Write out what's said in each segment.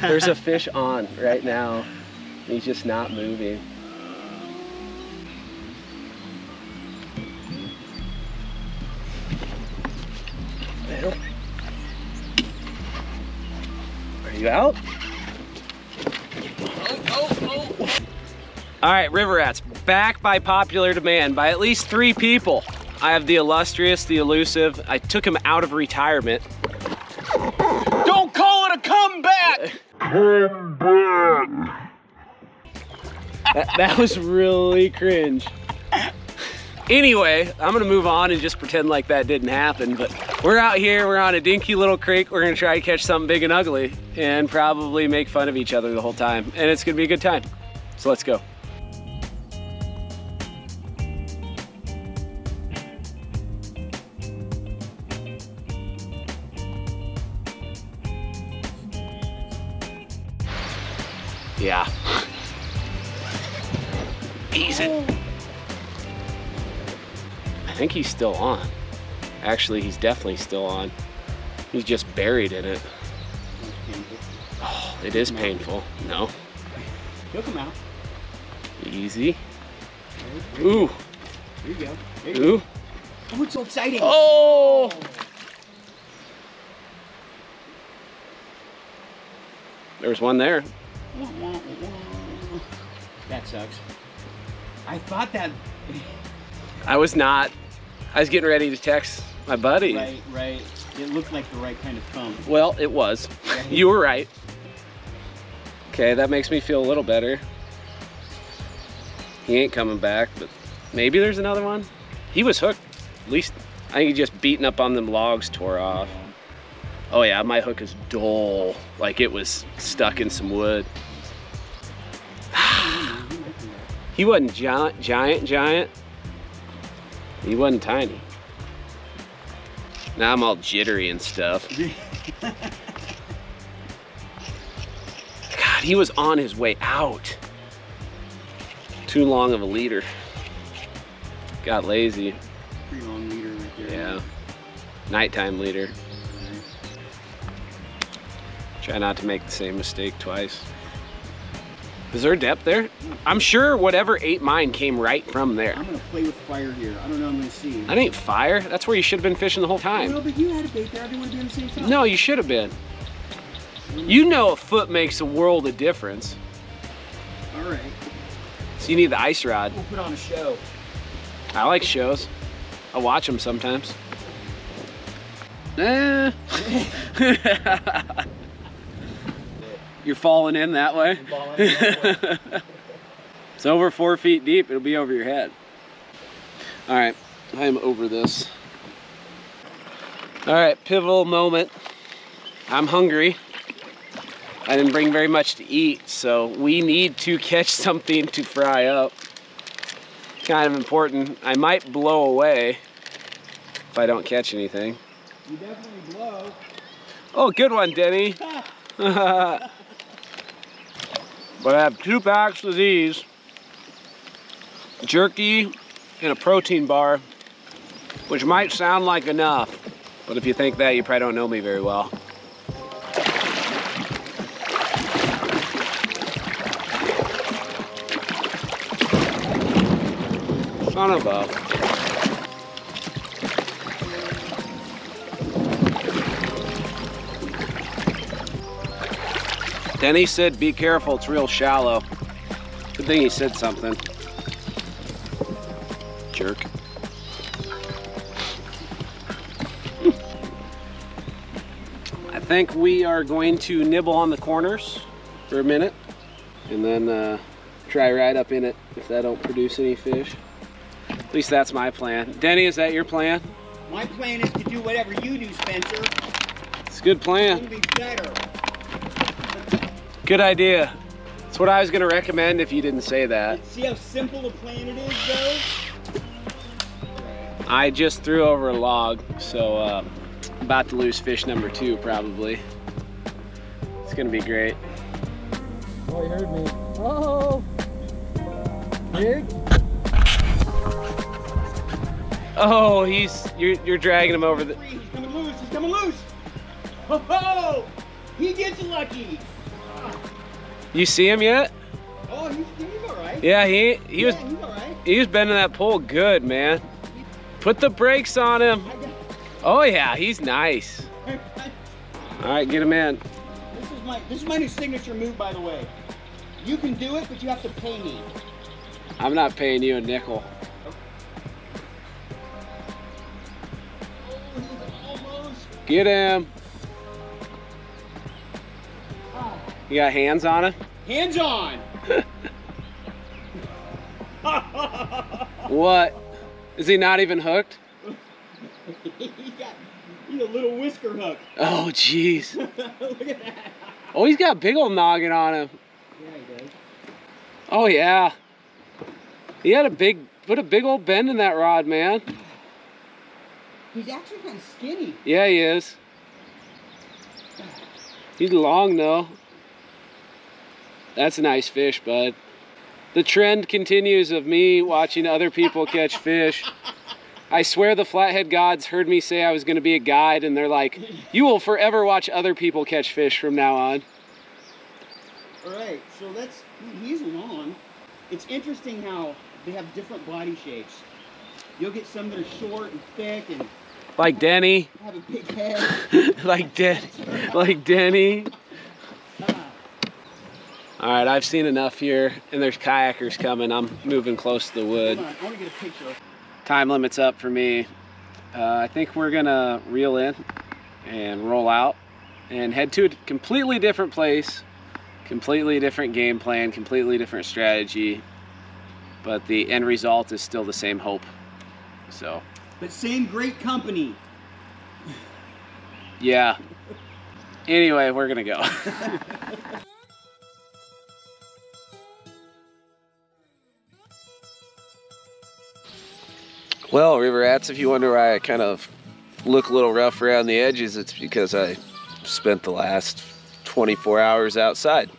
There's a fish on right now. He's just not moving. Well, are you out? Oh. All right, river rats, back by popular demand by at least 3 people. I have the illustrious, the elusive. I took him out of retirement. Don't call it a comeback! Comeback! That was really cringe. Anyway, I'm gonna move on and just pretend like that didn't happen, but we're out here, we're on a dinky little creek. We're gonna try to catch something big and ugly and probably make fun of each other the whole time. And it's gonna be a good time. So let's go. Yeah. Easy. I think he's still on. Actually, he's definitely still on. He's just buried in it. Oh, it is painful. No. Choke him out. Easy. Ooh. There you go. There Ooh. Oh, it's so exciting. Oh! There's one there. That sucks. I thought that... I was not. I was getting ready to text my buddy. Right, right. It looked like the right kind of thumb. Well, it was. Right. You were right. Okay, that makes me feel a little better. He ain't coming back, but maybe there's another one. He was hooked. At least, I think he just beating up on them logs tore off. Oh yeah, my hook is dull. Like it was stuck in some wood. He wasn't giant. He wasn't tiny. Now I'm all jittery and stuff. God, he was on his way out. Too long of a leader. Got lazy. Pretty long leader right there. Yeah. Nighttime leader. Try not to make the same mistake twice. Is there depth there? I'm sure whatever ate mine came right from there. I'm gonna play with fire here. I don't know, I'm gonna see. That ain't fire. That's where you should have been fishing the whole time. No, but you had a bait there. I didn't want to be on the same side. No, you should have been. You know a foot makes a world of difference. All right. So you need the ice rod. We'll put on a show. I like shows. I watch them sometimes. Eh. You're falling in that way. It's over 4 feet deep. It'll be over your head. All right, I am over this. All right, pivotal moment. I'm hungry. I didn't bring very much to eat, so we need to catch something to fry up. Kind of important. I might blow away if I don't catch anything. You definitely blow. Oh, good one, Denny. But I have 2 packs of these. Jerky and a protein bar, which might sound like enough, but if you think that, you probably don't know me very well. Son of a... Denny said, be careful, it's real shallow. Good thing he said something. Jerk. I think we are going to nibble on the corners for a minute and then try right up in it if that don't produce any fish. At least that's my plan. Denny, is that your plan? My plan is to do whatever you do, Spencer. It's a good plan. It's gonna be better. Good idea. That's what I was gonna recommend if you didn't say that. See how simple a plan it is, though? I just threw over a log, so about to lose fish number 2 probably. It's gonna be great. Oh, he heard me. Oh! Big? Oh, you're dragging him over the... He's coming loose, he's coming loose! Oh, ho! He gets lucky! You see him yet? Oh, he's all right. Yeah, he was he's all right. he was bending that pole good, man. Put the brakes on him. Oh yeah, he's nice. All right, get him in. This is my new signature move, by the way. You can do it, but you have to pay me. I'm not paying you a nickel. Get him. You got hands on him? Hands on. What? Is he not even hooked? He's a little whisker hook. Oh, jeez. Look at that. Oh, he's got a big old noggin on him. Yeah, he does. Oh, yeah. He had put a big old bend in that rod, man. He's actually kind of skinny. Yeah, he is. He's long, though. That's a nice fish, bud. The trend continues of me watching other people catch fish. I swear the flathead gods heard me say I was going to be a guide, and they're like, you will forever watch other people catch fish from now on. All right, so he's long. It's interesting how they have different body shapes. You'll get some that are short and thick and like Denny. Have a big head. like Denny. All right, I've seen enough here, and there's kayakers coming. I'm moving close to the wood. Hold on, I want to get a picture. Time limit's up for me. I think we're gonna reel in and roll out and head to a completely different place, completely different game plan, completely different strategy, but the end result is still the same hope. So. But same great company. Yeah. Anyway, we're gonna go. Well, river rats, if you wonder why I kind of look a little rough around the edges, it's because I spent the last 24 hours outside.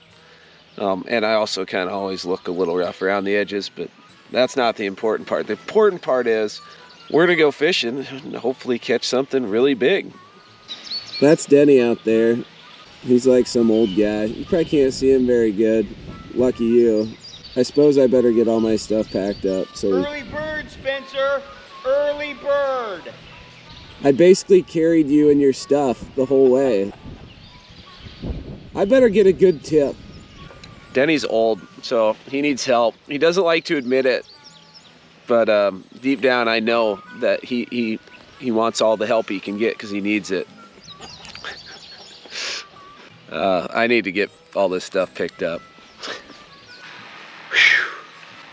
And I also kind of always look a little rough around the edges, but that's not the important part. The important part is we're gonna go fishing and hopefully catch something really big. That's Denny out there. He's like some old guy. You probably can't see him very good. Lucky you. I suppose I better get all my stuff packed up. So early bird, Spencer. Early bird. I basically carried you and your stuff the whole way. I better get a good tip. Denny's old, so he needs help. He doesn't like to admit it, but deep down I know that he wants all the help he can get because he needs it. I need to get all this stuff picked up.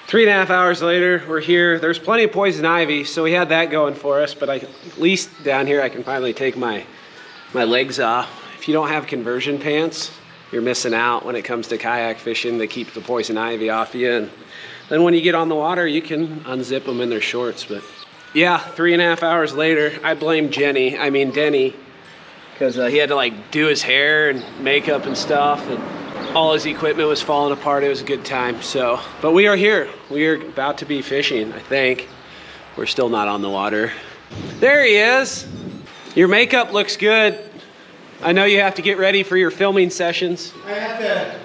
3.5 hours later, we're here. There's plenty of poison ivy, so we had that going for us, but at least down here I can finally take my legs off. If you don't have conversion pants, you're missing out when it comes to kayak fishing. They keep the poison ivy off you, and then when you get on the water, you can unzip them in their shorts. But yeah, 3.5 hours later, I blame Denny, because he had to like do his hair and makeup and stuff, and all his equipment was falling apart. It was a good time. So, but we are here. We are about to be fishing, I think. We're still not on the water. There he is. Your makeup looks good. I know you have to get ready for your filming sessions. I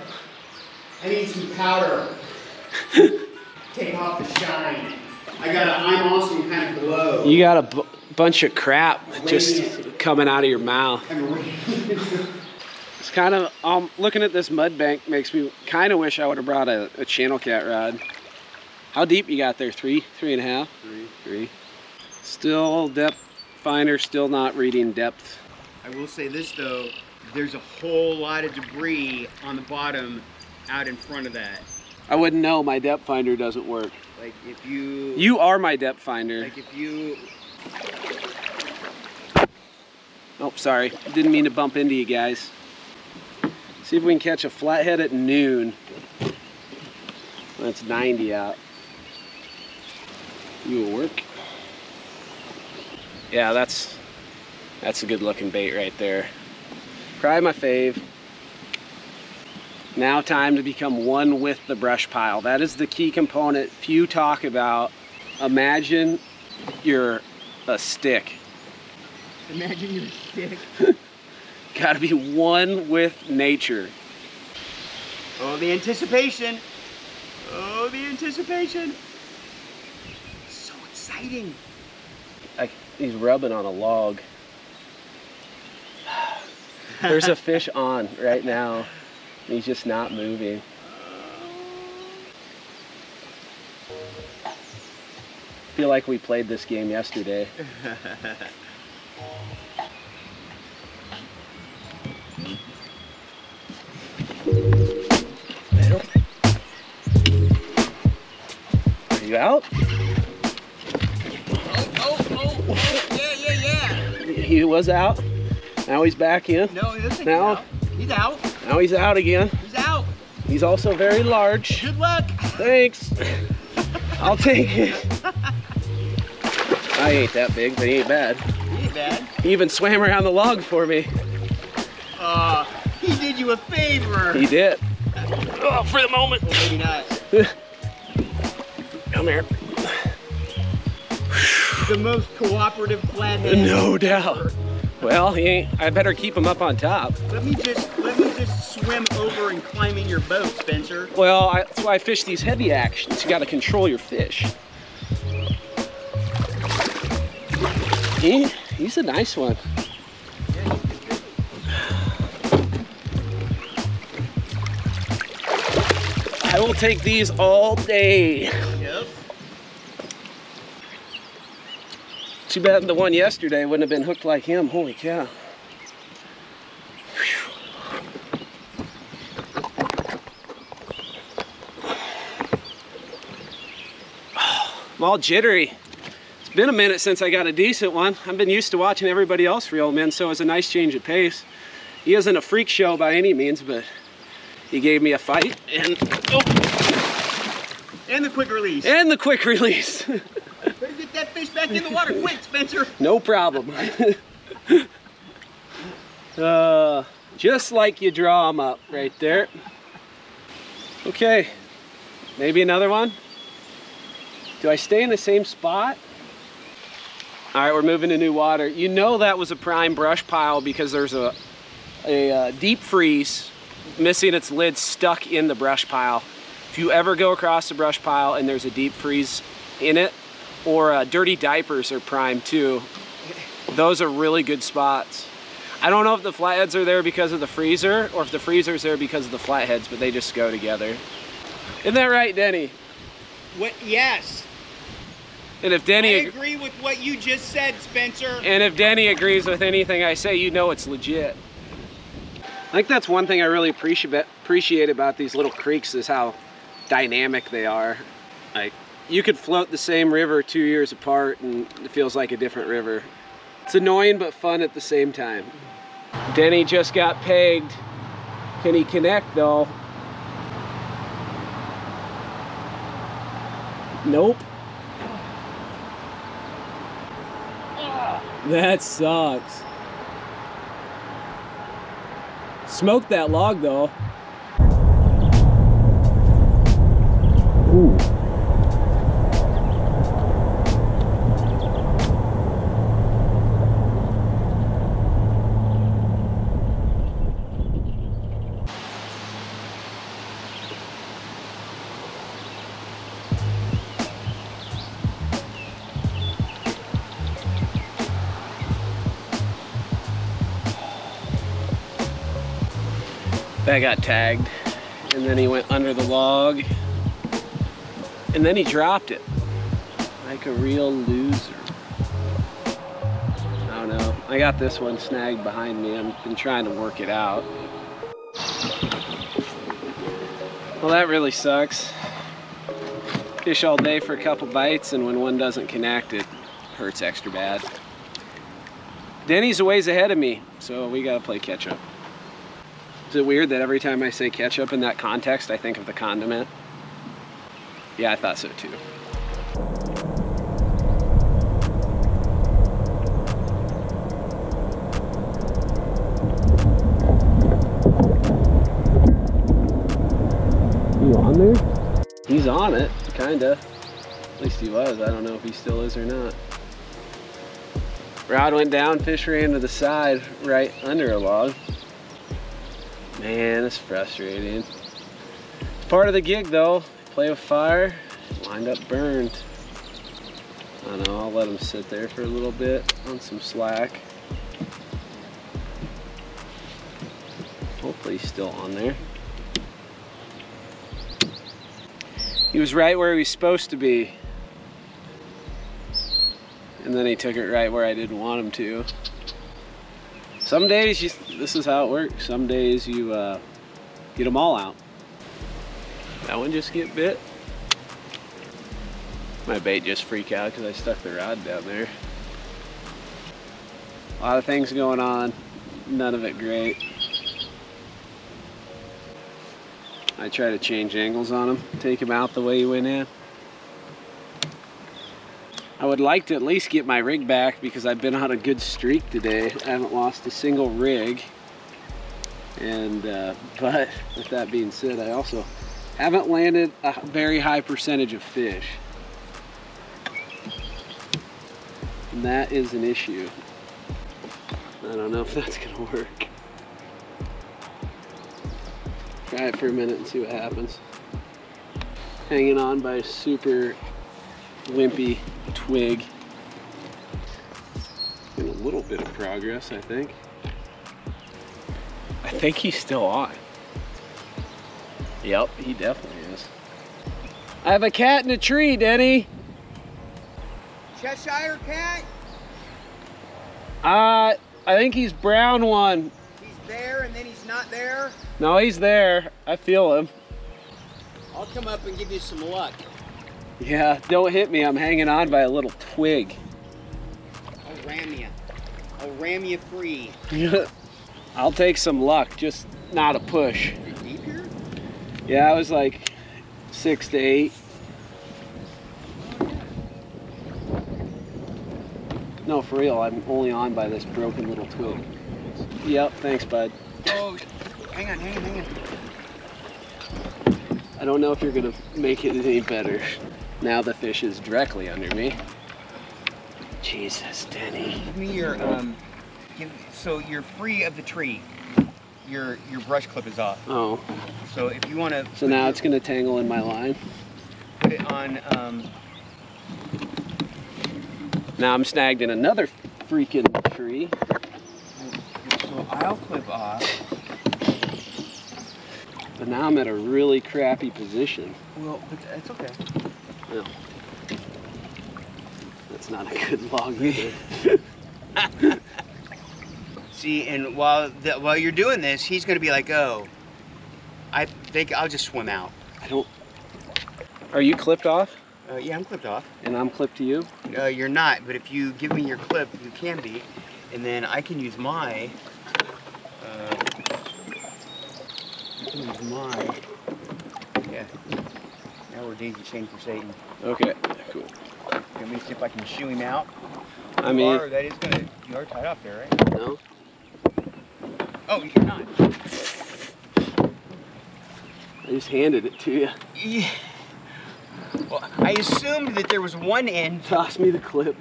need some powder. Take off the shine. I got an I'm awesome kind of glow. You got a bunch of crap just coming out of your mouth. It's kind of, looking at this mud bank makes me kind of wish I would have brought a channel cat rod. How deep you got there? 3.5? Three. Still depth finder, still not reading depth. I will say this though, there's a whole lot of debris on the bottom out in front of that. I wouldn't know, my depth finder doesn't work. Like if you... You are my depth finder. Like if you... Oh, sorry. Didn't mean to bump into you guys. See if we can catch a flathead at noon. That's 90 out. You will work. Yeah, that's a good looking bait right there. Probably my fave. Now time to become one with the brush pile. That is the key component few talk about. Imagine you're a stick. Imagine you're a stick. Gotta be one with nature. Oh, the anticipation. Oh, the anticipation. So exciting. He's rubbing on a log. There's a fish on right now. He's just not moving. I feel like we played this game yesterday. Are you out? Oh, yeah. He was out. Now he's back in. No, he doesn't. Now he's out. Now he's out again. He's out. He's also very large. Good luck. Thanks. I'll take it. I ain't that big, but he ain't bad. He ain't bad. He even swam around the log for me. He did you a favor. He did. Oh, for the moment. Well, maybe not. Come here. The most cooperative flathead. No doubt. Well, he ain't. I better keep him up on top. Let me just swim over and climb in your boat, Spencer. Well, that's why I fish these heavy actions. You got to control your fish. He's a nice one. I will take these all day. Yep. Too bad the one yesterday wouldn't have been hooked like him. Holy cow. I'm all jittery. It's been a minute since I got a decent one. I've been used to watching everybody else reel them in, so it was a nice change of pace. He isn't a freak show by any means, but he gave me a fight, and and the quick release. And the quick release. Better get that fish back in the water quick, Spencer. No problem. Just like you draw them up right there. Okay, maybe another one. Do I stay in the same spot? All right, we're moving to new water. You know that was a prime brush pile because there's a deep freeze missing its lid stuck in the brush pile. If you ever go across the brush pile and there's a deep freeze in it, or dirty diapers are prime too, those are really good spots. I don't know if the flatheads are there because of the freezer or if the freezer's there because of the flatheads, but they just go together. Isn't that right, Denny? What? Yes. And if Denny I agree with what you just said, Spencer. And if Denny agrees with anything I say, you know it's legit. I think that's one thing I really appreciate about these little creeks is how dynamic they are. Like, you could float the same river 2 years apart and it feels like a different river. It's annoying but fun at the same time. Denny just got pegged. Can he connect though? Nope. That sucks. Smoked that log though. Ooh. That got tagged, and then he went under the log, and then he dropped it like a real loser. I don't know. I got this one snagged behind me. I've been trying to work it out. Well, that really sucks. Fish all day for a couple bites, and when one doesn't connect, it hurts extra bad. Denny's a ways ahead of me, so we gotta play catch up. Is it weird that every time I say ketchup in that context, I think of the condiment? Yeah, I thought so too. You on there? He's on it, kinda. At least he was. I don't know if he still is or not. Rod went down, fish ran to the side right under a log. Man, it's frustrating. Part of the gig though, play with fire, wind up burned. I don't know, I'll let them sit there for a little bit on some slack. Hopefully he's still on there. He was right where he was supposed to be. And then he took it right where I didn't want him to. Some days, this is how it works. Some days you get them all out. That one just get bit. My bait just freak out because I stuck the rod down there. A lot of things going on, none of it great. I try to change angles on him, take him out the way he went in. I would like to at least get my rig back because I've been on a good streak today. I haven't lost a single rig. And, but with that being said, I also haven't landed a very high percentage of fish. And that is an issue. I don't know if that's gonna work. Try it for a minute and see what happens. Hanging on by a super wimpy twig. Been a little bit of progress, I think. I think he's still on. Yep, he definitely is. I have a cat in a tree, Denny. Cheshire cat? I think he's brown one. He's there and then he's not there? No, he's there. I feel him. I'll come up and give you some luck. Yeah, don't hit me. I'm hanging on by a little twig. I'll ram you. I'll ram you free. I'll take some luck, just not a push. Is it deep here? Yeah, I was like 6 to 8. No, for real, I'm only on by this broken little twig. Yep, thanks, bud. Oh, hang on, hang on, hang on. I don't know if you're gonna make it any better. Now the fish is directly under me. Jesus, Denny. Give me your, so you're free of the tree. Your brush clip is off. Oh. So if you want to... So now it's gonna tangle in my line. Put it on, Now I'm snagged in another freaking tree. So I'll clip off. But now I'm at a really crappy position. Well, but it's okay. No. That's not a good log either. See, and while you're doing this, he's going to be like, oh, I think I'll just swim out. I don't... Are you clipped off? Yeah, I'm clipped off. And I'm clipped to you? You're not, but if you give me your clip, you can be. And then I can use my... Yeah. Now we're daisy chained for Satan. Okay, cool. Let me see if I can shoo him out. I mean... You are tied off there, right? No. Oh, you're not. I just handed it to you. Yeah. Well, I assumed that there was one end. Toss me the clip.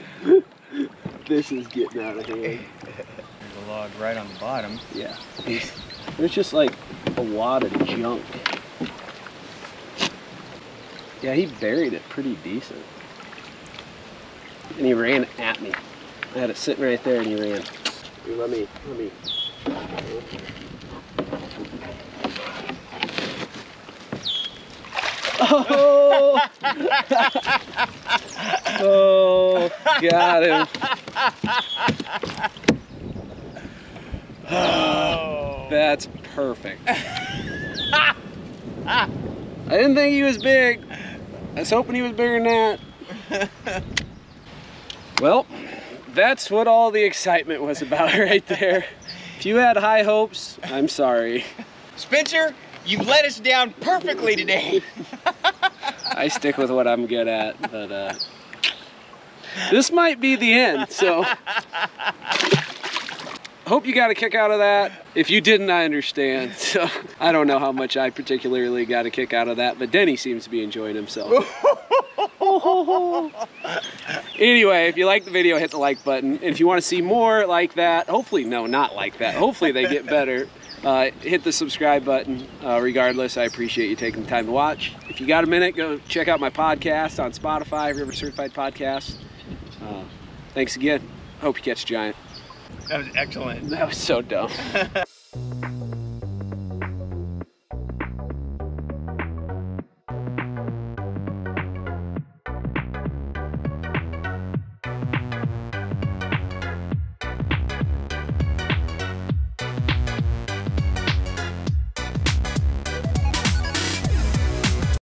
This is getting out of hand. There's a log right on the bottom. Yeah. There's just like a wad of junk. Yeah, he buried it pretty decent. And he ran at me. I had it sitting right there and he ran. Here, let me. Oh! Oh, got him. Oh, that's perfect. I didn't think he was big. I was hoping he was bigger than that. Well, that's what all the excitement was about right there. If you had high hopes, I'm sorry. Spencer, you've let us down perfectly today. I stick with what I'm good at, but this might be the end, so hope you got a kick out of that. If you didn't, I understand. So I don't know how much I particularly got a kick out of that, but Denny seems to be enjoying himself. Anyway, if you like the video, hit the like button. And if you want to see more like that, hopefully, no, not like that. Hopefully they get better. hit the subscribe button. Regardless, I appreciate you taking the time to watch. If you got a minute, go check out my podcast on Spotify, River Certified Podcast. Thanks again. Hope you catch a giant. That was excellent. That was so dumb.